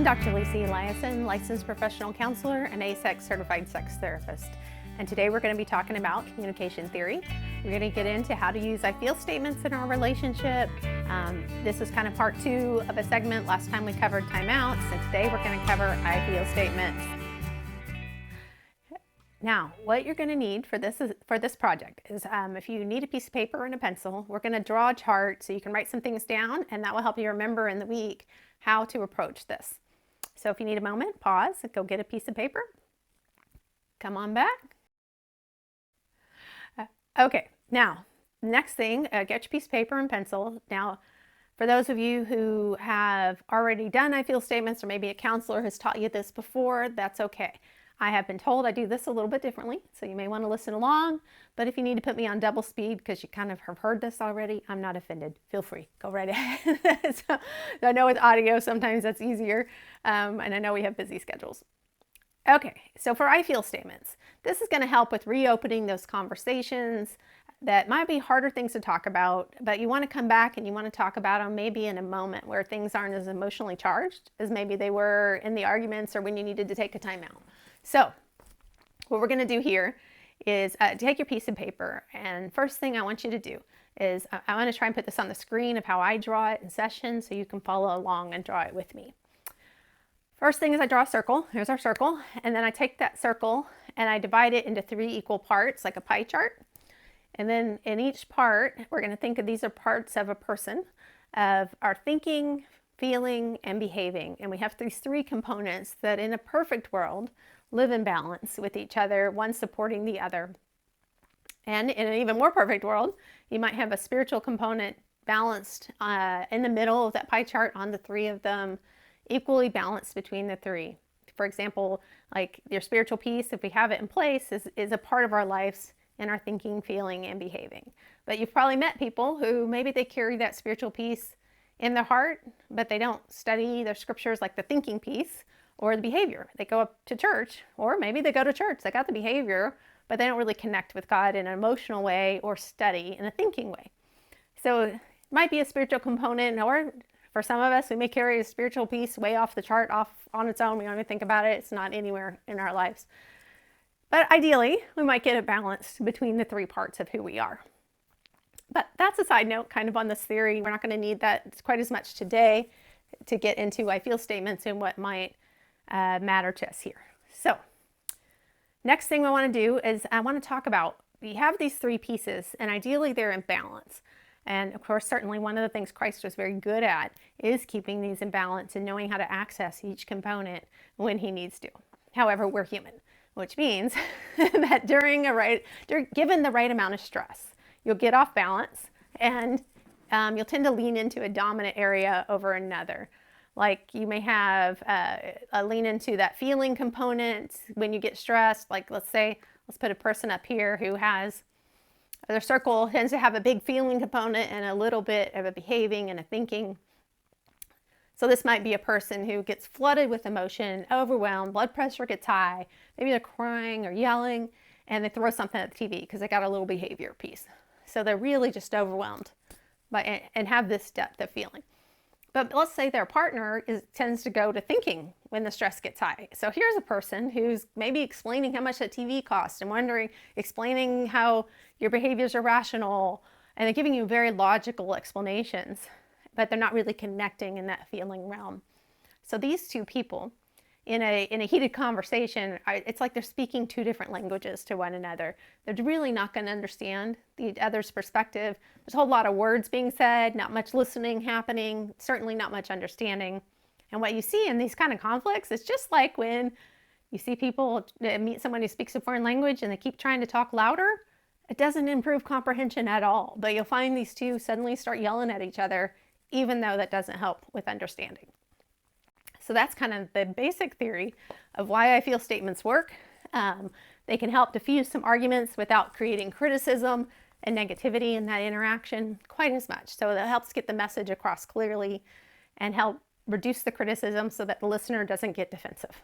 Dr. Lacey Eliason, licensed professional counselor and AASECT certified sex therapist. And today we're going to be talking about communication theory. We're going to get into how to use I feel statements in our relationship. This is kind of part 2 of a segment. Last time we covered timeouts, and today we're going to cover I feel statements. Now, what you're going to need for this project is if you need a piece of paper and a pencil, we're going to draw a chart so you can write some things down, and that will help you remember in the week how to approach this. So if you need a moment, pause and go get a piece of paper. Come on back. Okay, now, next thing, get your piece of paper and pencil. Now, for those of you who have already done I feel statements, or maybe a counselor has taught you this before, that's okay. I have been told I do this a little bit differently, so you may want to listen along, but if you need to put me on double speed because you kind of have heard this already, I'm not offended. Feel free, go right ahead. So, I know with audio, sometimes that's easier, and I know we have busy schedules. Okay, so for I feel statements, this is going to help with reopening those conversations that might be harder things to talk about, but you want to come back and you want to talk about them maybe in a moment where things aren't as emotionally charged as maybe they were in the arguments or when you needed to take a time out. So what we're going to do here is take your piece of paper, and first thing I want you to do is I want to try and put this on the screen of how I draw it in session so you can follow along and draw it with me. First thing is I draw a circle. Here's our circle, and then I take that circle and I divide it into 3 equal parts like a pie chart. And then in each part, we're going to think of these are parts of a person, of our thinking, feeling, and behaving. And we have these 3 components that in a perfect world live in balance with each other, one supporting the other. And in an even more perfect world, you might have a spiritual component balanced in the middle of that pie chart on the 3 of them, equally balanced between the 3. For example, like your spiritual piece, if we have it in place, is a part of our lives in our thinking, feeling, and behaving. But you've probably met people who maybe they carry that spiritual piece in their heart, but they don't study their scriptures like the thinking piece or the behavior. They go up to church, or maybe they go to church, they got the behavior, but they don't really connect with God in an emotional way or study in a thinking way. So it might be a spiritual component, or for some of us, we may carry a spiritual piece way off the chart, off on its own. We don't even think about it. It's not anywhere in our lives. But ideally, we might get it balanced between the 3 parts of who we are. But that's a side note kind of on this theory. We're not going to need that quite as much today to get into I feel statements and what might matter to us here. So next thing we want to do is I want to talk about, we have these 3 pieces, and ideally they're in balance. And of course, certainly one of the things Christ was very good at is keeping these in balance and knowing how to access each component when he needs to. However, we're human, which means that given the right amount of stress, you'll get off balance, and you'll tend to lean into a dominant area over another. Like you may have a lean into that feeling component when you get stressed. Like let's put a person up here who has, their circle tends to have a big feeling component and a little bit of a behaving and a thinking. So this might be a person who gets flooded with emotion, overwhelmed, blood pressure gets high, maybe they're crying or yelling, and they throw something at the TV because they got a little behavior piece. So they're really just overwhelmed and have this depth of feeling. But let's say their partner tends to go to thinking when the stress gets high. So here's a person who's maybe explaining how much that TV costs and explaining how your behaviors are rational, and they're giving you very logical explanations, but they're not really connecting in that feeling realm. So these 2 people in a heated conversation, it's like they're speaking 2 different languages to one another. They're really not going to understand the other's perspective. There's a whole lot of words being said, not much listening happening, certainly not much understanding. And what you see in these kind of conflicts is just like when you see people meet someone who speaks a foreign language and they keep trying to talk louder. It doesn't improve comprehension at all, but you'll find these 2 suddenly start yelling at each other, even though that doesn't help with understanding. So that's kind of the basic theory of why I feel statements work. They can help diffuse some arguments without creating criticism and negativity in that interaction quite as much. So that helps get the message across clearly and help reduce the criticism so that the listener doesn't get defensive.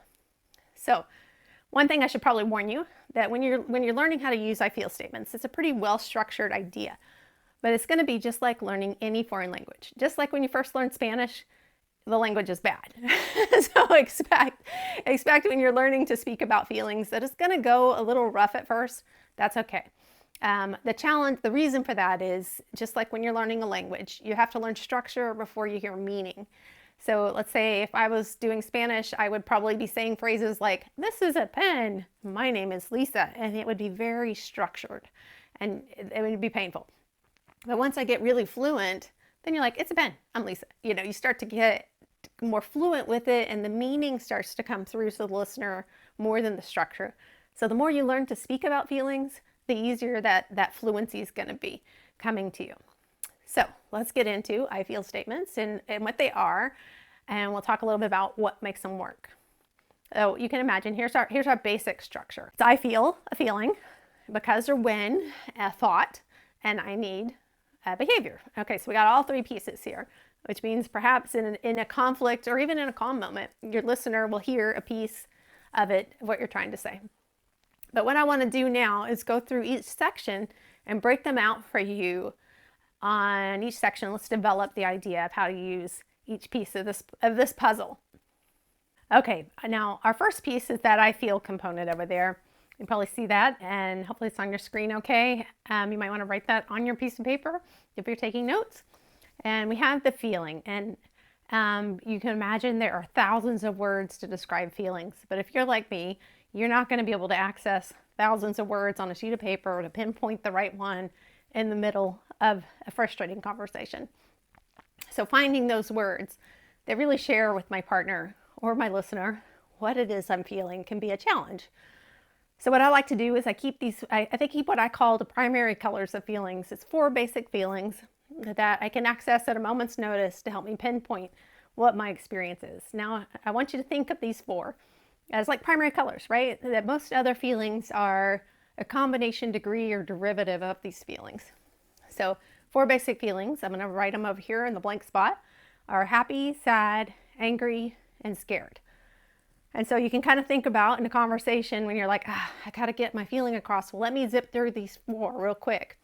So one thing I should probably warn you, that when you're learning how to use I feel statements, it's a pretty well-structured idea. But it's going to be just like learning any foreign language. Just like when you first learned Spanish, the language is bad. So expect when you're learning to speak about feelings that it's going to go a little rough at first. That's okay. The reason for that is just like when you're learning a language, you have to learn structure before you hear meaning. So let's say if I was doing Spanish, I would probably be saying phrases like, "This is a pen. My name is Lisa," and it would be very structured, and it would be painful. But once I get really fluent, then you're like, "It's a pen. I'm Lisa." You start to get more fluent with it, and the meaning starts to come through to the listener more than the structure. So the more you learn to speak about feelings, the easier that fluency is going to be coming to you. So let's get into I feel statements and what they are, and we'll talk a little bit about what makes them work. So you can imagine, here's our basic structure. So I feel a feeling, because or when, a thought, and I need a behavior. Okay, so we got all three pieces here, which means perhaps in a conflict or even in a calm moment, your listener will hear a piece of it, of what you're trying to say. But what I want to do now is go through each section and break them out for you. On each section, let's develop the idea of how to use each piece of this puzzle. Okay, now our first piece is that I feel component over there. You can probably see that, and hopefully it's on your screen okay. You might want to write that on your piece of paper if you're taking notes. And we have the feeling, and you can imagine there are thousands of words to describe feelings. But if you're like me, you're not going to be able to access thousands of words on a sheet of paper to pinpoint the right one in the middle of a frustrating conversation. So finding those words that really share with my partner or my listener what it is I'm feeling can be a challenge. So what I like to do is I keep what I call the primary colors of feelings. It's 4 basic feelings that I can access at a moment's notice to help me pinpoint what my experience is. Now, I want you to think of these 4 as like primary colors, right? That most other feelings are a combination, degree, or derivative of these feelings. So 4 basic feelings, I'm going to write them over here in the blank spot, are happy, sad, angry, and scared. And so you can kind of think about in a conversation when you're like, I got to get my feeling across. Well, let me zip through these 4 real quick.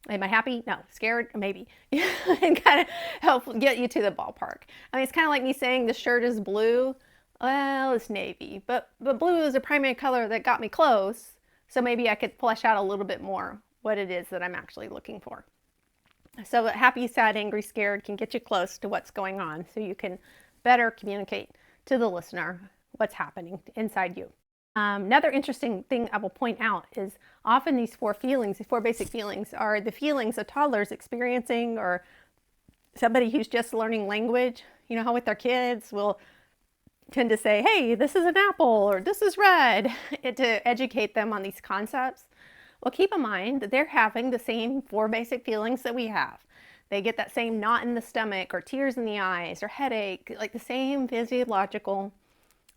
Am I happy? No. Scared? Maybe. And kind of help get you to the ballpark. I mean, it's kind of like me saying the shirt is blue. Well, it's navy, but blue is a primary color that got me close. So maybe I could flesh out a little bit more what it is that I'm actually looking for. So happy, sad, angry, scared can get you close to what's going on so you can better communicate to the listener what's happening inside you. Another interesting thing I will point out is often these 4 feelings, these 4 basic feelings, are the feelings a toddler's experiencing, or somebody who's just learning language. You know how with their kids will tend to say, "Hey, this is an apple," or "This is red," to educate them on these concepts. Well, keep in mind that they're having the same 4 basic feelings that we have. They get that same knot in the stomach, or tears in the eyes, or headache, like the same physiological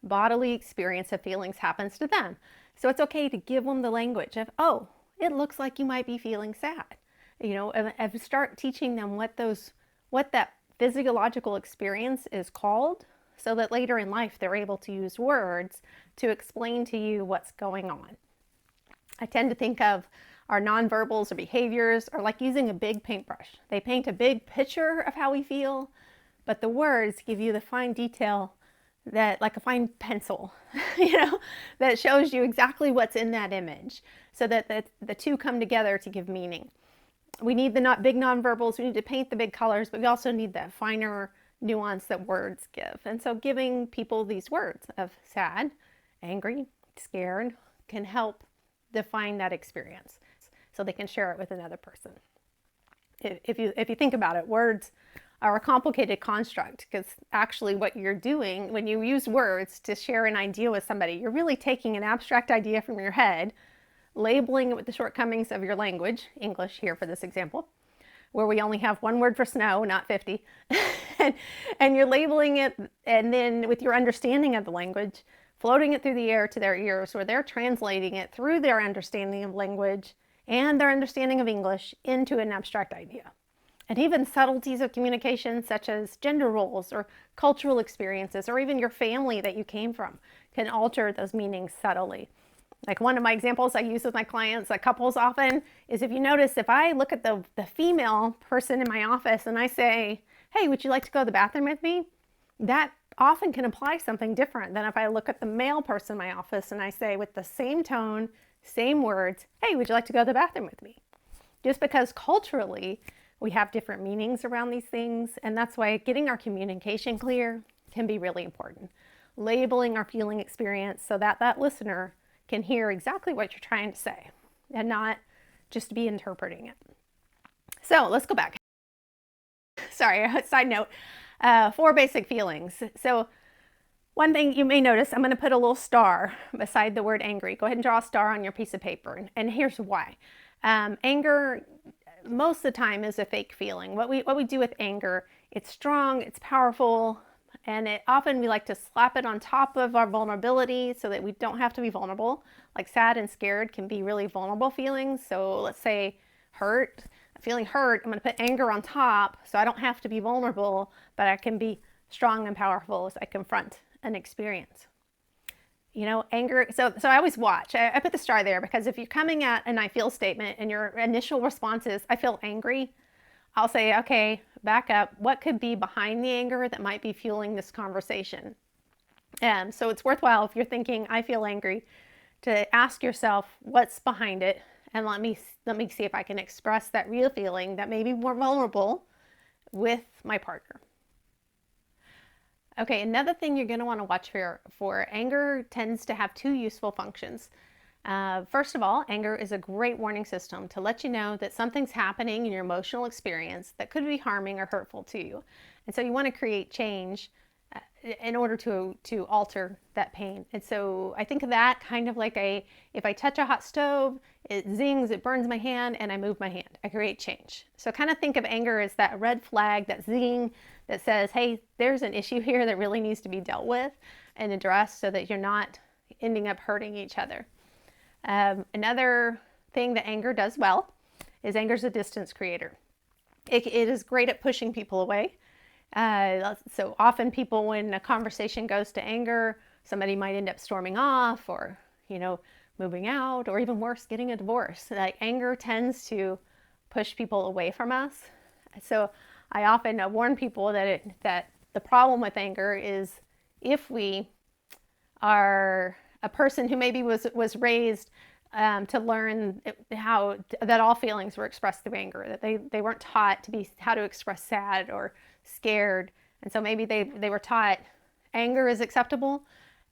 bodily experience of feelings happens to them. So it's okay to give them the language of, "Oh, it looks like you might be feeling sad." And start teaching them what that physiological experience is called, so that later in life they're able to use words to explain to you what's going on. I tend to think of our nonverbals or behaviors are like using a big paintbrush. They paint a big picture of how we feel, but the words give you the fine detail, that like a fine pencil, that shows you exactly what's in that image, so that the 2 come together to give meaning. We need the big nonverbals, we need to paint the big colors, but we also need that finer nuance that words give. And so giving people these words of sad, angry, scared can help define that experience so they can share it with another person. If you think about it, words are a complicated construct, because actually what you're doing when you use words to share an idea with somebody, you're really taking an abstract idea from your head, labeling it with the shortcomings of your language, English here for this example, where we only have 1 word for snow, not 50, and you're labeling it, and then with your understanding of the language, floating it through the air to their ears, where they're translating it through their understanding of language and their understanding of English into an abstract idea. And even subtleties of communication, such as gender roles or cultural experiences, or even your family that you came from, can alter those meanings subtly. Like one of my examples I use with my clients, like couples often, is if you notice, if I look at the female person in my office and I say, "Hey, would you like to go to the bathroom with me?" that often can imply something different than if I look at the male person in my office and I say with the same tone, same words, hey, would you like to go to the bathroom with me? Just because culturally we have different meanings around these things, and that's why getting our communication clear can be really important. Labeling our feeling experience so that that listener can hear exactly what you're trying to say and not just be interpreting it. So let's go back. Sorry, side note, 4 basic feelings. So one thing you may notice, I'm going to put a little star beside the word angry. Go ahead and draw a star on your piece of paper. And here's why. Anger, most of the time, is a fake feeling. What we do with anger, it's strong, it's powerful, and often we like to slap it on top of our vulnerability so that we don't have to be vulnerable. Like sad and scared can be really vulnerable feelings. So let's say hurt, feeling hurt, I'm going to put anger on top so I don't have to be vulnerable, but I can be strong and powerful as I confront an experience. You know, anger, so I always watch. I put the star there because if you're coming at an I feel statement and your initial response is, I feel angry, I'll say, okay, back up. What could be behind the anger that might be fueling this conversation? So it's worthwhile if you're thinking, I feel angry, to ask yourself what's behind it, and let me see if I can express that real feeling that may be more vulnerable with my partner. Okay, another thing you're going to want to watch for anger tends to have 2 useful functions. First of all, anger is a great warning system to let you know that something's happening in your emotional experience that could be harming or hurtful to you. And so you want to create change in order to alter that pain. And so I think of that kind of like if I touch a hot stove, it zings, it burns my hand, and I move my hand. I create change. So kind of think of anger as that red flag, that zing that says, hey, there's an issue here that really needs to be dealt with and addressed so that you're not ending up hurting each other. Another thing that anger does well is anger's a distance creator. It is great at pushing people away. So often people, when a conversation goes to anger, somebody might end up storming off or, moving out, or even worse, getting a divorce. Like anger tends to push people away from us. So I often warn people that the problem with anger is if we are a person who maybe was raised to learn that all feelings were expressed through anger, that they weren't taught how to express sad or scared, and so maybe they were taught anger is acceptable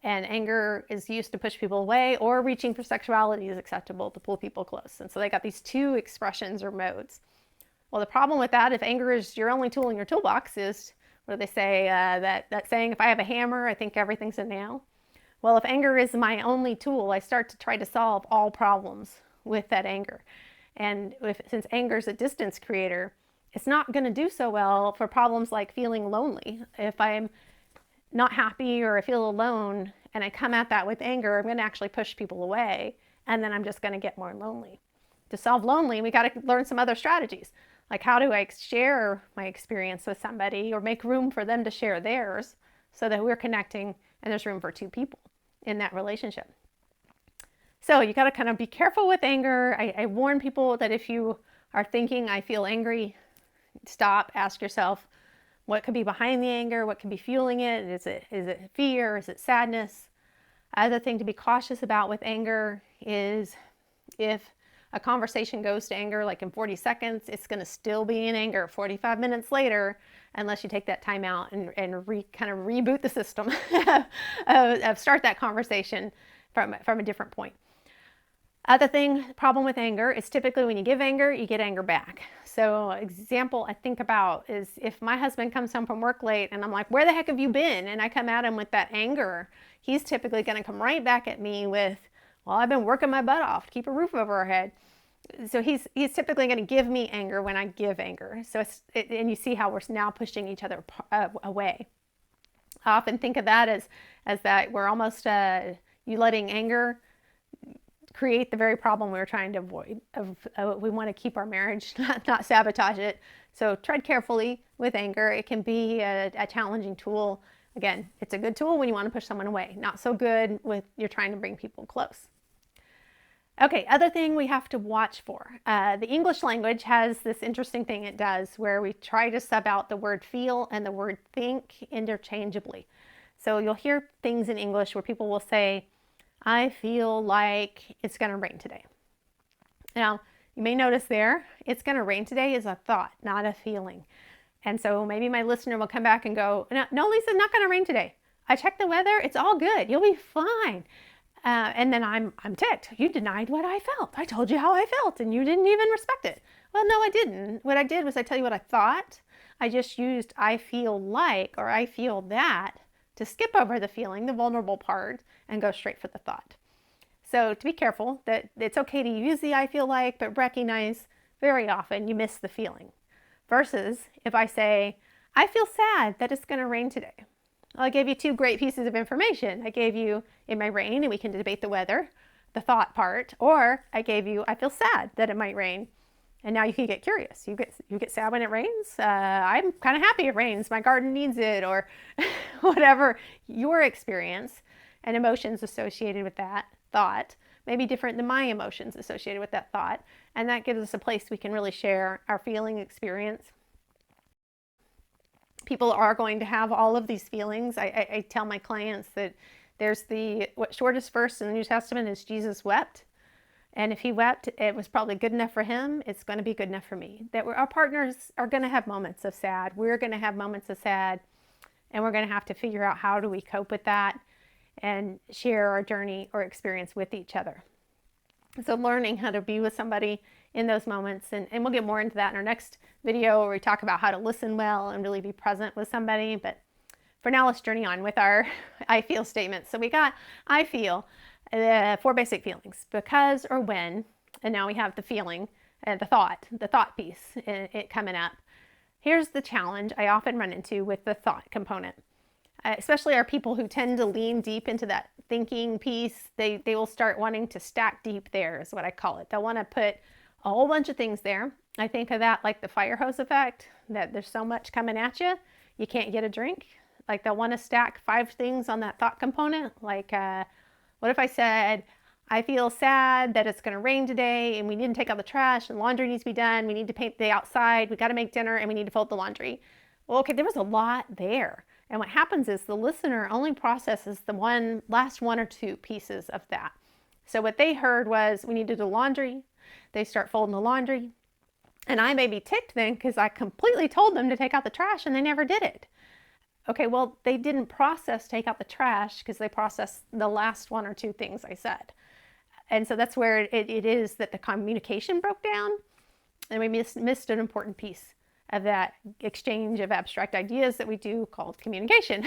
and anger is used to push people away, or reaching for sexuality is acceptable to pull people close, and so they got these 2 expressions or modes. Well, the problem with that, if anger is your only tool in your toolbox, is what do they say, that saying, if I have a hammer, I think everything's a nail. Well, if anger is my only tool, I start to try to solve all problems with that anger. And since anger is a distance creator, it's not going to do so well for problems like feeling lonely. If I'm not happy or I feel alone and I come at that with anger, I'm going to actually push people away, and then I'm just going to get more lonely. To solve lonely, we got to learn some other strategies. Like, how do I share my experience with somebody or make room for them to share theirs so that we're connecting and there's room for 2 people in that relationship. So you got to kind of be careful with anger. I warn people that if you are thinking, I feel angry, stop, ask yourself, what could be behind the anger? What could be fueling it? Is it fear? Is it sadness? Other thing to be cautious about with anger is if a conversation goes to anger like in 40 seconds, it's going to still be in anger 45 minutes later, unless you take that time out and kind of reboot the system of start that conversation from a different point. Other problem with anger is typically when you give anger, you get anger back. So example I think about is if my husband comes home from work late and I'm like, where the heck have you been? And I come at him with that anger, he's typically going to come right back at me with, well, I've been working my butt off to keep a roof over our head. So he's typically going to give me anger when I give anger. So and you see how we're now pushing each other away. I often think of that as that we're almost you letting anger create the very problem we were trying to avoid. We want to keep our marriage, not sabotage it. So tread carefully with anger. It can be a challenging tool. Again, it's a good tool when you want to push someone away. Not so good when you're trying to bring people close. Okay, other thing we have to watch for. The English language has this interesting thing it does where we try to sub out the word feel and the word think interchangeably. So you'll hear things in English where people will say, I feel like it's going to rain today. Now, you may notice there, it's going to rain today is a thought, not a feeling. And so maybe my listener will come back and go, no, Lisa, not going to rain today. I checked the weather. It's all good. You'll be fine. And then I'm ticked. You denied what I felt. I told you how I felt and you didn't even respect it. Well, no, I didn't. What I did was I tell you what I thought. I just used I feel like or I feel that to skip over the feeling, the vulnerable part, and go straight for the thought. So to be careful that it's okay to use the I feel like, but recognize very often you miss the feeling. Versus if I say, I feel sad that it's going to rain today. Well, I gave you two great pieces of information. I gave you it might rain and we can debate the weather, the thought part, or I gave you I feel sad that it might rain. And now you can get curious. You get sad when it rains. I'm kind of happy it rains. My garden needs it, or whatever your experience and emotions associated with that thought may be different than my emotions associated with that thought. And that gives us a place we can really share our feeling experience. People are going to have all of these feelings. I tell my clients that there's what shortest verse in the New Testament is Jesus wept. And if he wept, it was probably good enough for him. It's going to be good enough for me. That our partners are going to have moments of sad. We're going to have moments of sad. And we're going to have to figure out how do we cope with that and share our journey or experience with each other. So learning how to be with somebody in those moments, and we'll get more into that in our next video where we talk about how to listen well and really be present with somebody. But for now, let's journey on with our I feel statements. So we got I feel, four basic feelings, because or when, and now we have the feeling, the thought piece, it coming up. Here's the challenge I often run into with the thought component. Especially our people who tend to lean deep into that thinking piece, they will start wanting to stack deep there is what I call it. They'll want to put a whole bunch of things there. I think of that like the fire hose effect, that there's so much coming at you, you can't get a drink. Like they'll want to stack 5 things on that thought component. Like, what if I said, I feel sad that it's going to rain today and we need to take out the trash and laundry needs to be done. We need to paint the outside. We got to make dinner and we need to fold the laundry. Well, okay, there was a lot there. And what happens is the listener only processes the last one or two pieces of that. So what they heard was we need to do laundry. They start folding the laundry. And I may be ticked then because I completely told them to take out the trash and they never did it. Okay, well, they didn't process take out the trash because they processed the last one or two things I said. And so that's where it is that the communication broke down and we missed an important piece of that exchange of abstract ideas that we do called communication.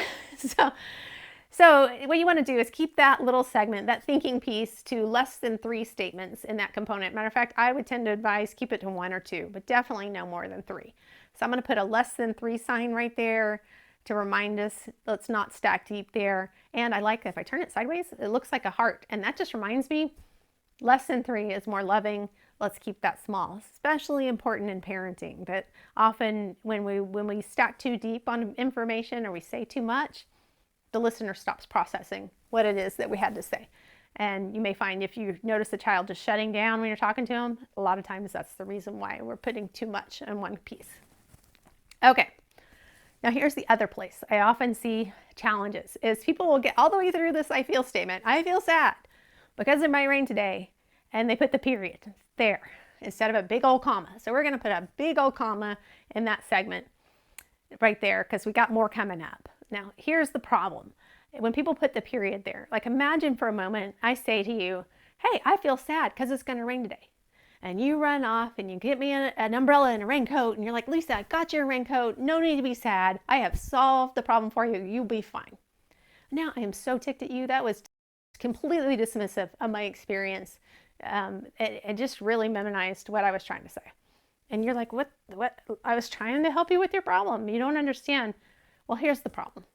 So what you want to do is keep that little segment, that thinking piece, to less than 3 statements in that component. Matter of fact, I would tend to advise keep it to 1 or 2, but definitely no more than 3. So I'm going to put a less than 3 sign right there to remind us let's not stack deep there. And I like if I turn it sideways, it looks like a heart. And that just reminds me, less than 3 is more loving. Let's keep that small, especially important in parenting. But often when we stack too deep on information or we say too much, the listener stops processing what it is that we had to say. And you may find if you notice the child just shutting down when you're talking to them, a lot of times that's the reason why we're putting too much in one piece. Okay, now here's the other place I often see challenges is people will get all the way through this I feel statement. I feel sad because it might rain today. And they put the period there instead of a big old comma. So we're going to put a big old comma in that segment right there because we got more coming up. Now, here's the problem. When people put the period there, like imagine for a moment, I say to you, hey, I feel sad because it's going to rain today. And you run off and you get me an umbrella and a raincoat and you're like, Lisa, I got your raincoat. No need to be sad. I have solved the problem for you. You'll be fine. Now I am so ticked at you. That was completely dismissive of my experience. It just really minimized what I was trying to say. And you're like, what? I was trying to help you with your problem. You don't understand. Well, here's the problem.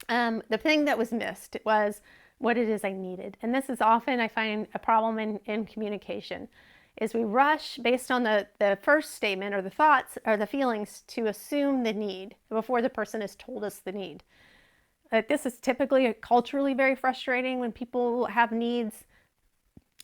The thing that was missed was what it is I needed. And this is often, I find, a problem in communication, is we rush based on the first statement or the thoughts or the feelings to assume the need before the person has told us the need. This is typically culturally very frustrating when people have needs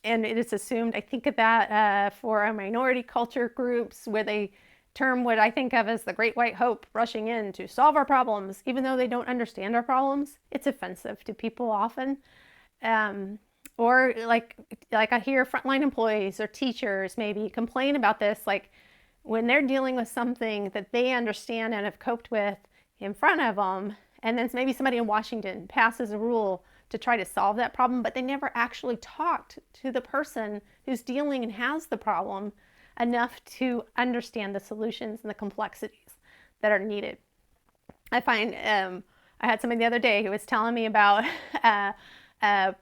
And it is assumed, I think of that for our minority culture groups where they term what I think of as the great white hope rushing in to solve our problems, even though they don't understand our problems. It's offensive to people often. Or like I hear frontline employees or teachers maybe complain about this, like when they're dealing with something that they understand and have coped with in front of them, and then maybe somebody in Washington passes a rule to try to solve that problem, but they never actually talked to the person who's dealing and has the problem enough to understand the solutions and the complexities that are needed. I find I had somebody the other day who was telling me about an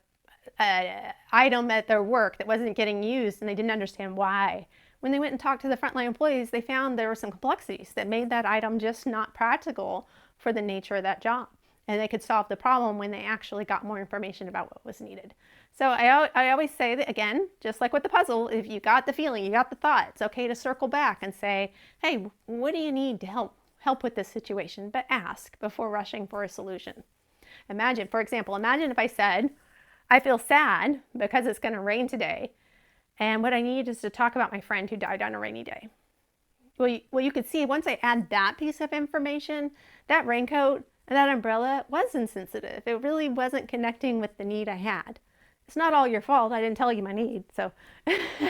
item at their work that wasn't getting used, and they didn't understand why. When they went and talked to the frontline employees, they found there were some complexities that made that item just not practical for the nature of that job. And they could solve the problem when they actually got more information about what was needed. So I always say that, again, just like with the puzzle, if you got the feeling, you got the thought, it's okay to circle back and say, hey, what do you need to help with this situation? But ask before rushing for a solution. Imagine, for example, imagine if I said, I feel sad because it's going to rain today, and what I need is to talk about my friend who died on a rainy day. Well, you could see once I add that piece of information, that raincoat and that umbrella was insensitive. It really wasn't connecting with the need I had. It's not all your fault. I didn't tell you my need. So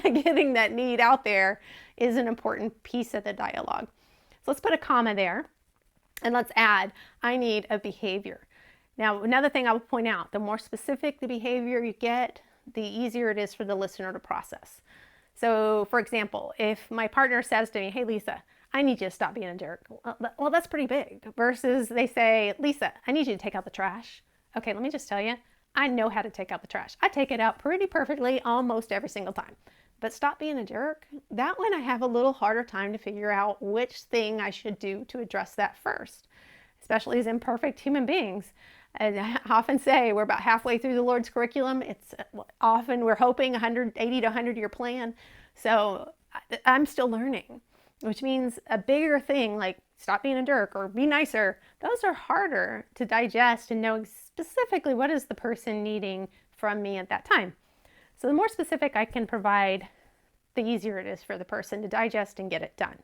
getting that need out there is an important piece of the dialogue. So let's put a comma there and let's add, I need a behavior. Now, another thing I will point out, the more specific the behavior you get, the easier it is for the listener to process. So, for example, if my partner says to me, hey, Lisa, I need you to stop being a jerk. Well, that's pretty big. Versus they say, Lisa, I need you to take out the trash. Okay, let me just tell you, I know how to take out the trash. I take it out pretty perfectly almost every single time. But stop being a jerk, that one I have a little harder time to figure out which thing I should do to address that first, especially as imperfect human beings. And I often say we're about halfway through the Lord's curriculum. It's often we're hoping 180 to 100-year plan. So I'm still learning, which means a bigger thing like stop being a jerk or be nicer, those are harder to digest and know specifically what is the person needing from me at that time. So the more specific I can provide, the easier it is for the person to digest and get it done.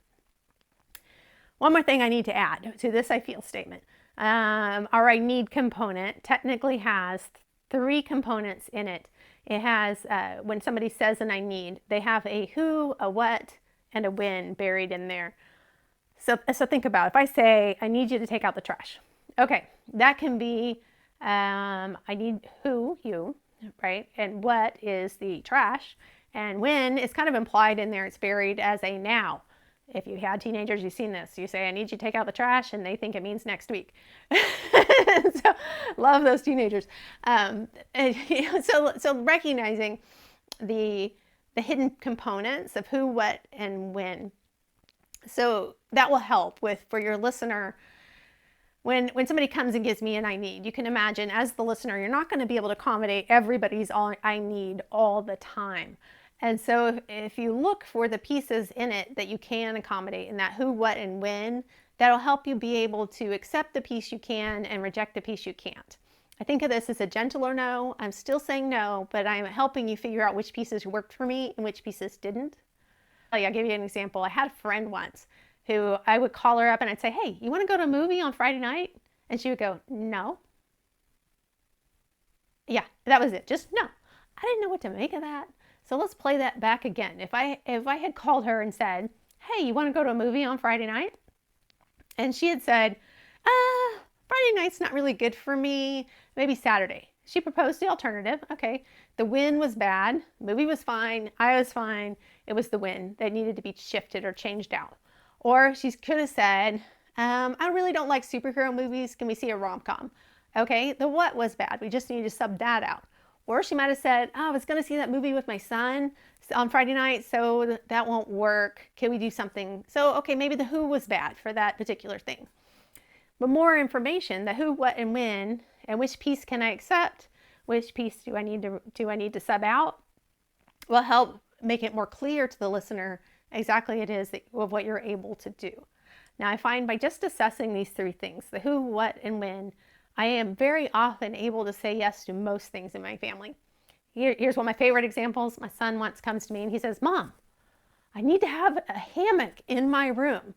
One more thing I need to add to this I feel statement. Our I need component technically has 3 components in it. It has, when somebody says an I need, they have a who, a what, and a when buried in there. So think about it. If I say, I need you to take out the trash. Okay, that can be, I need who, you, right? And what is the trash. And when is kind of implied in there. It's buried as a now. If you had teenagers, you've seen this. You say, I need you to take out the trash, and they think it means next week. So love those teenagers. So recognizing the hidden components of who, what, and when. So that will help for your listener. When somebody comes and gives me an I need, you can imagine as the listener, you're not going to be able to accommodate everybody's I need all the time. And so if you look for the pieces in it that you can accommodate in that who, what, and when, that'll help you be able to accept the piece you can and reject the piece you can't. I think of this as a gentler no. I'm still saying no, but I'm helping you figure out which pieces worked for me and which pieces didn't. I'll give you an example. I had a friend once who I would call her up and I'd say, hey, you want to go to a movie on Friday night? And she would go, no. Yeah, that was it. Just no. I didn't know what to make of that. So let's play that back again. If I had called her and said, hey, you want to go to a movie on Friday night? And she had said, Friday night's not really good for me, maybe Saturday. She proposed the alternative. Okay, the win was bad, movie was fine, I was fine. It was the win that needed to be shifted or changed out. Or she could have said, I really don't like superhero movies. Can we see a rom-com? Okay, the what was bad. We just need to sub that out. Or she might have said, I was going to see that movie with my son on Friday night, so that won't work. Can we do something? So, okay, maybe the who was bad for that particular thing. But more information, the who, what, and when, and which piece can I accept, which piece do I need to sub out, will help make it more clear to the listener exactly it is of what you're able to do. Now, I find by just assessing these 3 things, the who, what, and when, I am very often able to say yes to most things in my family. Here's one of my favorite examples. My son once comes to me and he says, Mom, I need to have a hammock in my room.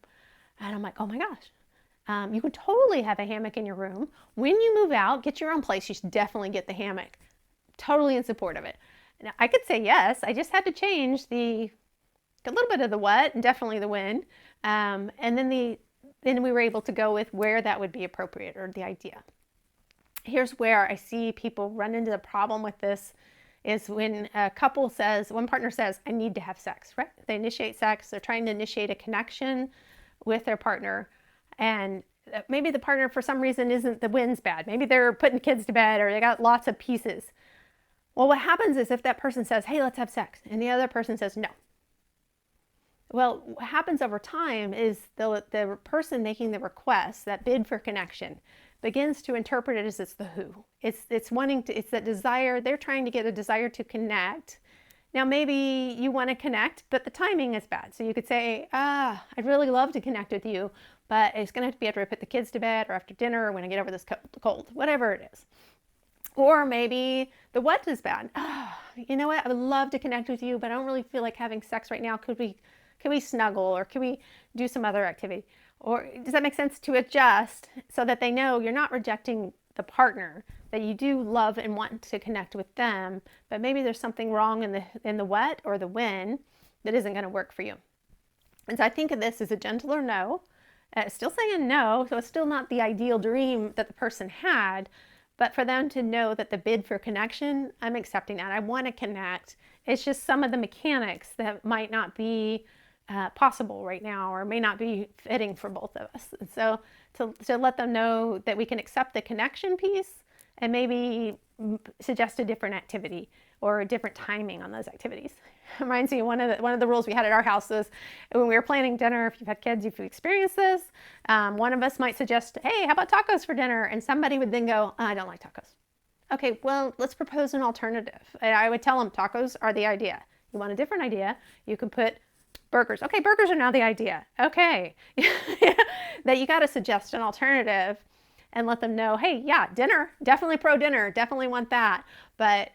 And I'm like, oh my gosh, you can totally have a hammock in your room. When you move out, get your own place, you should definitely get the hammock. Totally in support of it. Now, I could say yes, I just had to change a little bit of the what and definitely the when. And then we were able to go with where that would be appropriate, or the idea. Here's where I see people run into the problem with this, is when one partner says, I need to have sex, right? They initiate sex, they're trying to initiate a connection with their partner, and maybe the partner for some reason isn't, the wind's bad. Maybe they're putting kids to bed, or they got lots of pieces. Well, what happens is if that person says, hey, let's have sex, and the other person says no. Well, what happens over time is the person making the request, that bid for connection, begins to interpret it as it's the who. It's wanting to, it's that desire, they're trying to get a desire to connect. Now, maybe you want to connect, but the timing is bad. So you could say, I'd really love to connect with you, but it's going to have to be after I put the kids to bed, or after dinner, or when I get over this cold, whatever it is. Or maybe the what is bad. You know what? I would love to connect with you, but I don't really feel like having sex right now. Can we snuggle, or can we do some other activity? Or does that make sense? To adjust so that they know you're not rejecting the partner, that you do love and want to connect with them, but maybe there's something wrong in the what or the when that isn't going to work for you. And so I think of this as a gentler no, still saying no, so it's still not the ideal dream that the person had, but for them to know that the bid for connection, I'm accepting that. I want to connect. It's just some of the mechanics that might not be possible right now, or may not be fitting for both of us. And so to let them know that we can accept the connection piece, and maybe suggest a different activity or a different timing on those activities. Reminds me of one of the rules we had at our house was, when we were planning dinner, if you've had kids, if you've experienced this, one of us might suggest, hey, how about tacos for dinner? And somebody would then go, I don't like tacos. Okay, well, let's propose an alternative. And I would tell them tacos are the idea. You want a different idea, you can put burgers. Okay, burgers are now the idea. Okay. That you got to suggest an alternative and let them know, hey, yeah, dinner, definitely pro dinner, definitely want that. But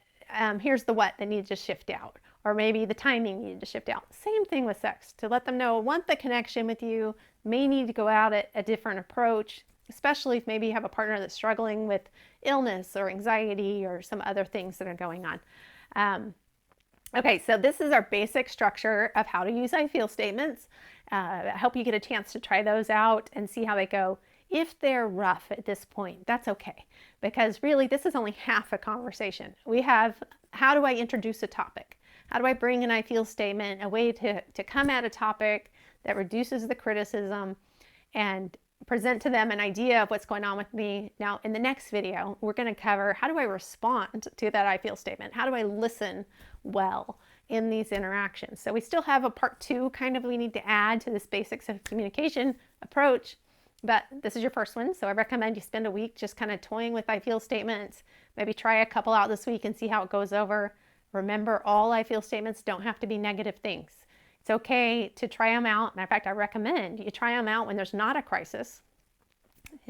here's the what that needs to shift out. Or maybe the timing needed to shift out. Same thing with sex, to let them know, want the connection with you, may need to go out at a different approach, especially if maybe you have a partner that's struggling with illness or anxiety or some other things that are going on. Okay, so this is our basic structure of how to use I feel statements. I hope you get a chance to try those out and see how they go. If they're rough at this point, that's okay, because really this is only half a conversation. We have, how do I introduce a topic? How do I bring an I feel statement, a way to come at a topic that reduces the criticism and present to them an idea of what's going on with me. Now, in the next video, we're going to cover, how do I respond to that I feel statement? How do I listen well in these interactions? So we still have a part 2 kind of we need to add to this basics of communication approach, but this is your first one. So I recommend you spend a week just kind of toying with I feel statements. Maybe try a couple out this week and see how it goes over. Remember, all I feel statements don't have to be negative things. It's okay to try them out. Matter of fact, I recommend you try them out when there's not a crisis.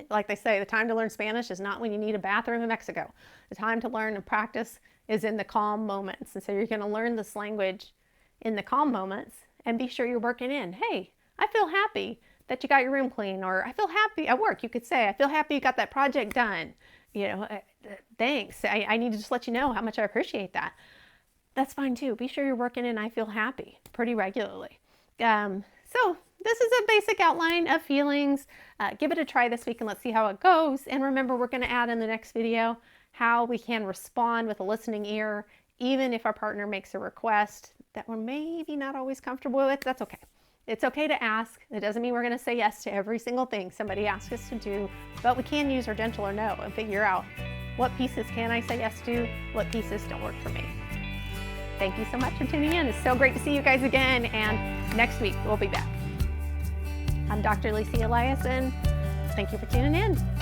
Like they say, the time to learn Spanish is not when you need a bathroom in Mexico. The time to learn and practice is in the calm moments. And so you're going to learn this language in the calm moments, and be sure you're working in, hey, I feel happy that you got your room clean, or I feel happy at work. You could say, I feel happy you got that project done. You know, thanks. I need to just let you know how much I appreciate that. That's fine too. Be sure you're working in I feel happy pretty regularly. So this is a basic outline of feelings. Give it a try this week and let's see how it goes. And remember, we're going to add in the next video how we can respond with a listening ear, even if our partner makes a request that we're maybe not always comfortable with. That's okay. It's okay to ask. It doesn't mean we're going to say yes to every single thing somebody asks us to do, but we can use our gentle or no and figure out what pieces can I say yes to, what pieces don't work for me. Thank you so much for tuning in. It's so great to see you guys again, and next week we'll be back. I'm Dr. Lisa Eliason. Thank you for tuning in.